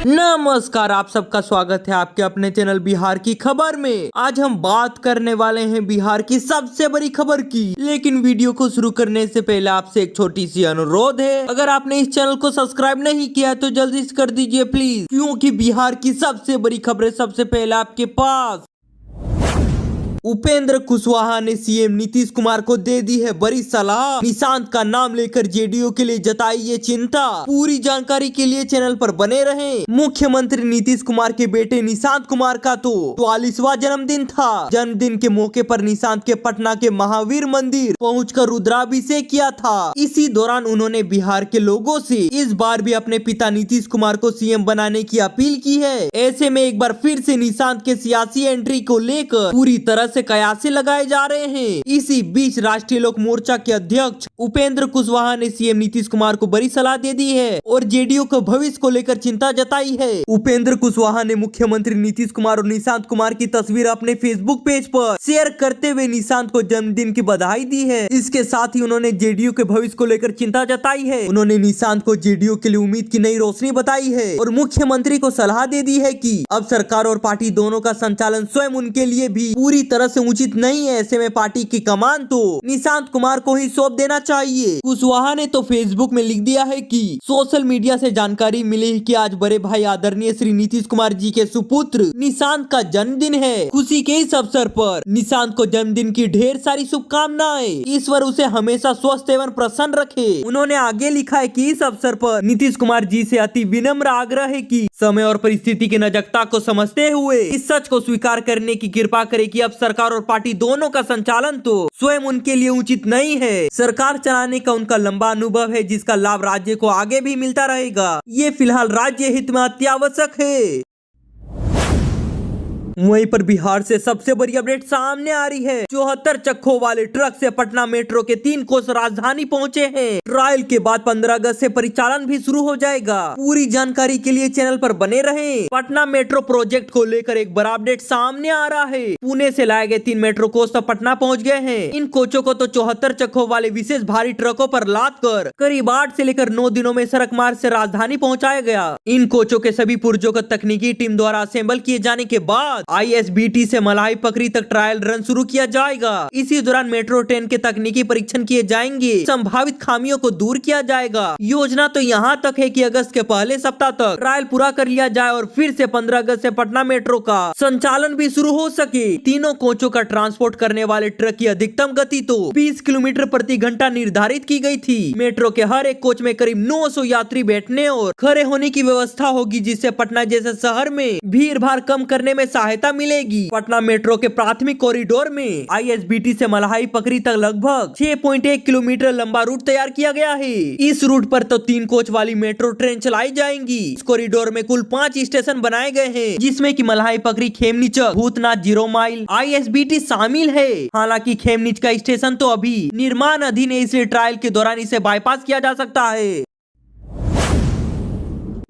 नमस्कार, आप सबका स्वागत है आपके अपने चैनल बिहार की खबर में। आज हम बात करने वाले हैं बिहार की सबसे बड़ी खबर की। लेकिन वीडियो को शुरू करने से पहले आपसे एक छोटी सी अनुरोध है, अगर आपने इस चैनल को सब्सक्राइब नहीं किया है तो जल्दी से कर दीजिए प्लीज, क्योंकि बिहार की सबसे बड़ी खबरें सबसे पहले आपके पास। उपेंद्र कुशवाहा ने सीएम नीतीश कुमार को दे दी है बड़ी सलाह। निशांत का नाम लेकर जेडीयू के लिए जताई ये चिंता। पूरी जानकारी के लिए चैनल पर बने रहें। मुख्यमंत्री नीतीश कुमार के बेटे निशांत कुमार का तो 44वां जन्मदिन था। जन्मदिन के मौके पर निशांत के पटना के महावीर मंदिर पहुंचकर रुद्राभिषेक किया था। इसी दौरान उन्होंने बिहार के लोगों से इस बार भी अपने पिता नीतीश कुमार को सीएम बनाने की अपील की है। ऐसे में एक बार फिर से निशांत के सियासी एंट्री को लेकर पूरी तरह से कयासे लगाए जा रहे हैं। इसी बीच राष्ट्रीय लोक मोर्चा के अध्यक्ष उपेंद्र कुशवाहा ने सीएम नीतीश कुमार को बड़ी सलाह दे दी है और जेडीयू के भविष्य को लेकर चिंता जताई है। उपेंद्र कुशवाहा ने मुख्यमंत्री नीतीश कुमार और निशांत कुमार की तस्वीर अपने फेसबुक पेज पर शेयर करते हुए निशांत को जन्मदिन की बधाई दी है। इसके साथ ही उन्होंने जेडीयू के भविष्य को लेकर चिंता जताई है। उन्होंने निशांत को जेडीयू के लिए उम्मीद की नई रोशनी बताई है और मुख्यमंत्री को सलाह दे दी है कि अब सरकार और पार्टी दोनों का संचालन स्वयं उनके लिए भी पूरी तरह से उचित नहीं है। ऐसे में पार्टी की कमान तो निशांत कुमार को ही सौंप देना चाहिए। कुशवाहा ने तो फेसबुक में लिख दिया है कि सोशल मीडिया से जानकारी मिली है कि आज बड़े भाई आदरणीय श्री नीतीश कुमार जी के सुपुत्र निशांत का जन्मदिन है। खुशी के इस अवसर पर निशांत को जन्मदिन की ढेर सारी शुभकामनाएं। ईश्वर उसे हमेशा स्वस्थ एवं प्रसन्न रखे। उन्होंने आगे लिखा है कि इस अवसर पर नीतीश कुमार जी से अति विनम्र आग्रह है कि समय और परिस्थिति की नजकता को समझते हुए इस सच को स्वीकार करने की कृपा करे कि अब सरकार और पार्टी दोनों का संचालन तो स्वयं उनके लिए उचित नहीं है। सरकार चलाने का उनका लंबा अनुभव है, जिसका लाभ राज्य को आगे भी मिलता रहेगा। ये फिलहाल राज्य हित में अत्यावश्यक है। वहीं पर बिहार से सबसे बड़ी अपडेट सामने आ रही है। 74 चक्कों वाले ट्रक से पटना मेट्रो के 3 कोच राजधानी पहुंचे हैं। ट्रायल के बाद 15 अगस्त से परिचालन भी शुरू हो जाएगा। पूरी जानकारी के लिए चैनल पर बने रहें। पटना मेट्रो प्रोजेक्ट को लेकर एक बड़ा अपडेट सामने आ रहा है। पुणे से लाए गए 3 मेट्रो कोच तो पटना पहुँच गए हैं। इन कोचों को तो 74 चक्कों वाले विशेष भारी ट्रकों पर लाद कर करीब 8 से लेकर 9 दिनों में सड़क मार्ग से राजधानी पहुँचाया गया। इन कोचों के सभी पुर्जों को तकनीकी टीम द्वारा असेंबल किए जाने के बाद ISBT से मलाई पकड़ी तक ट्रायल रन शुरू किया जाएगा। इसी दौरान मेट्रो ट्रेन के तकनीकी परीक्षण किए जाएंगे। संभावित खामियों को दूर किया जाएगा। योजना तो यहाँ तक है कि अगस्त के पहले सप्ताह तक ट्रायल पूरा कर लिया जाए और फिर से 15 अगस्त से पटना मेट्रो का संचालन भी शुरू हो सके। तीनों कोचों का ट्रांसपोर्ट करने वाले ट्रक की अधिकतम गति तो 20 किलोमीटर प्रति घंटा निर्धारित की गई थी। मेट्रो के हर एक कोच में करीब 900 यात्री बैठने और खड़े होने की व्यवस्था होगी, जिससे पटना जैसे शहर में भीड़ भाड़ कम करने में सहायता मिलेगी। पटना मेट्रो के प्राथमिक कॉरिडोर में ISBT से मलाई पकड़ी तक लगभग 6.1 किलोमीटर लंबा रूट तैयार किया गया है। इस रूट पर तो 3 कोच वाली मेट्रो ट्रेन चलाई जाएंगी। इस कॉरिडोर में कुल 5 स्टेशन बनाए गए हैं, जिसमें कि मलाई पकड़ी, खेमनीचक, भूतनाथ, 0 माइल ISBT शामिल है। हालांकि खेमनीच का स्टेशन तो अभी निर्माण अधीन है, इसलिए ट्रायल के दौरान इसे बाईपास किया जा सकता है।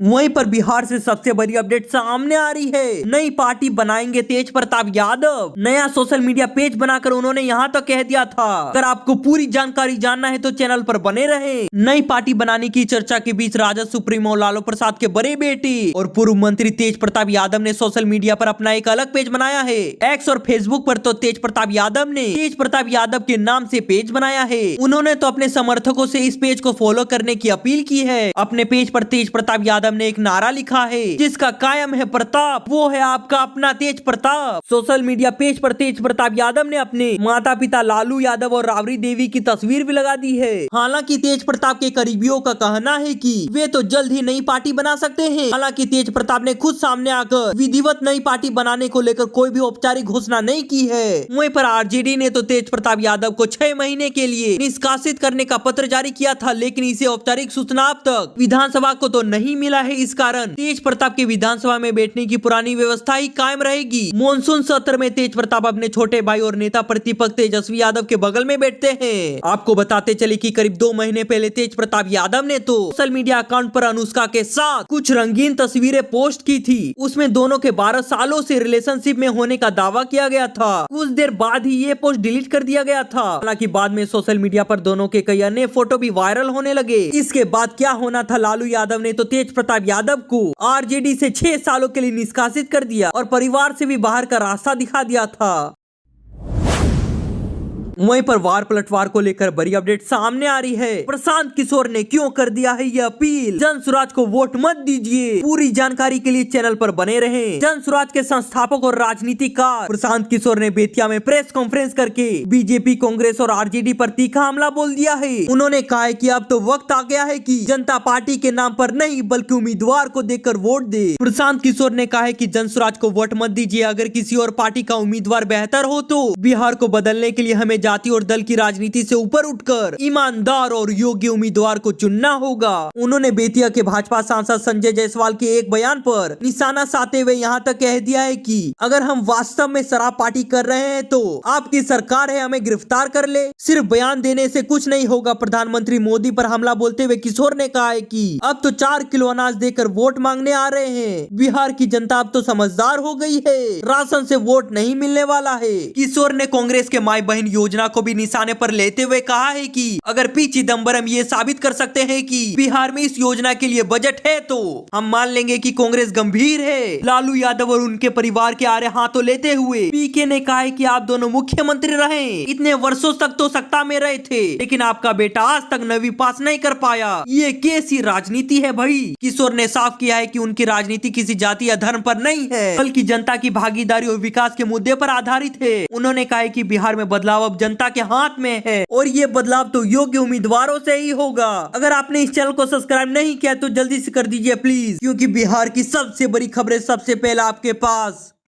वहीं पर बिहार से सबसे बड़ी अपडेट सामने आ रही है। नई पार्टी बनाएंगे तेज प्रताप यादव। नया सोशल मीडिया पेज बनाकर उन्होंने यहाँ तक कह दिया था। अगर आपको पूरी जानकारी जानना है तो चैनल पर बने रहें। नई पार्टी बनाने की चर्चा के बीच राजद सुप्रीमो लालू प्रसाद के बड़े बेटे और पूर्व मंत्री तेज प्रताप यादव ने सोशल मीडिया पर अपना एक अलग पेज बनाया है। एक्स और फेसबुक पर तो तेज प्रताप यादव ने तेज प्रताप यादव के नाम से पेज बनाया है। उन्होंने तो अपने समर्थकों से इस पेज को फॉलो करने की अपील की है। अपने पेज पर तेज प्रताप यादव ने एक नारा लिखा है, जिसका कायम है प्रताप, वो है आपका अपना तेज प्रताप। सोशल मीडिया पेज पर तेज प्रताप यादव ने अपने माता पिता लालू यादव और राबड़ी देवी की तस्वीर भी लगा दी है। हालांकि तेज प्रताप के करीबियों का कहना है कि वे तो जल्द ही नई पार्टी बना सकते हैं। हालांकि तेज प्रताप ने खुद सामने आकर विधिवत नई पार्टी बनाने को लेकर कोई भी औपचारिक घोषणा नहीं की है। वहीं पर RJD ने तो तेज प्रताप यादव को 6 महीने के लिए निष्कासित करने का पत्र जारी किया था, लेकिन इसे औपचारिक सूचना अब तक विधानसभा को तो नहीं मिला है। इस कारण तेज प्रताप के विधानसभा में बैठने की पुरानी व्यवस्था ही कायम रहेगी। मॉनसून सत्र में तेज प्रताप अपने छोटे भाई और नेता प्रतिपक्ष तेजस्वी यादव के बगल में बैठते हैं। आपको बताते चले कि करीब 2 महीने पहले तेज प्रताप यादव ने तो सोशल मीडिया अकाउंट पर अनुष्का के साथ कुछ रंगीन तस्वीरें पोस्ट की थी। उसमें दोनों के 12 सालों से रिलेशनशिप में होने का दावा किया गया था। कुछ देर बाद ही ये पोस्ट डिलीट कर दिया गया था। हालांकि बाद में सोशल मीडिया पर दोनों के कई अन्य फोटो भी वायरल होने लगे। इसके बाद क्या होना था, लालू यादव ने तो तेज प्रताप यादव को आरजेडी से 6 सालों के लिए निष्कासित कर दिया और परिवार से भी बाहर का रास्ता दिखा दिया था। वहीं पर वार पलटवार को लेकर बड़ी अपडेट सामने आ रही है। प्रशांत किशोर ने क्यों कर दिया है ये अपील, जन स्वराज को वोट मत दीजिए। पूरी जानकारी के लिए चैनल पर बने रहें। जन स्वराज के संस्थापक और राजनीतिकार प्रशांत किशोर ने बेतिया में प्रेस कॉन्फ्रेंस करके बीजेपी, कांग्रेस और आरजेडी पर तीखा हमला बोल दिया है। उन्होंने कहा है कि अब तो वक्त आ गया है कि जनता पार्टी के नाम पर नहीं बल्कि उम्मीदवार को देखकर वोट दे। प्रशांत किशोर ने कहा है कि जन स्वराज को वोट मत दीजिए। अगर किसी और पार्टी का उम्मीदवार बेहतर हो तो बिहार को बदलने के लिए हमें जाति और दल की राजनीति से ऊपर उठकर ईमानदार और योग्य उम्मीदवार को चुनना होगा। उन्होंने बेतिया के भाजपा सांसद संजय जायसवाल के एक बयान पर निशाना साधते हुए यहां तक कह दिया है कि अगर हम वास्तव में शराब पार्टी कर रहे हैं तो आपकी सरकार है, हमें गिरफ्तार कर ले। सिर्फ बयान देने से कुछ नहीं होगा। प्रधानमंत्री मोदी पर हमला बोलते हुए किशोर ने कहा है कि अब तो 4 किलो अनाज देकर वोट मांगने आ रहे हैं। बिहार की जनता अब तो समझदार हो गई है, राशन से वोट नहीं मिलने वाला है। किशोर ने कांग्रेस के माई बहन योजना को भी निशाने पर लेते हुए कहा है कि अगर पी चिदम्बरम ये साबित कर सकते हैं कि बिहार में इस योजना के लिए बजट है तो हम मान लेंगे कि कांग्रेस गंभीर है। लालू यादव और उनके परिवार के आरे हाथों लेते हुए पीके ने कहा है कि आप दोनों मुख्यमंत्री रहे, इतने वर्षों तक तो सत्ता में रहे थे, लेकिन आपका बेटा आज तक 9वीं पास नहीं कर पाया। ये कैसी राजनीति है भाई। किशोर ने साफ किया है कि उनकी राजनीति किसी जाति या धर्म पर नहीं है बल्कि जनता की भागीदारी और विकास के मुद्दे पर आधारित है। उन्होंने कहा है कि बिहार में बदलाव अब जनता के हाथ में है और ये बदलाव तो योग्य उम्मीदवारों से ही होगा। अगर आपने इस चैनल को सब्सक्राइब नहीं किया तो जल्दी से कर दीजिए प्लीज, क्योंकि बिहार की सबसे बड़ी खबरें सबसे पहले आपके पास।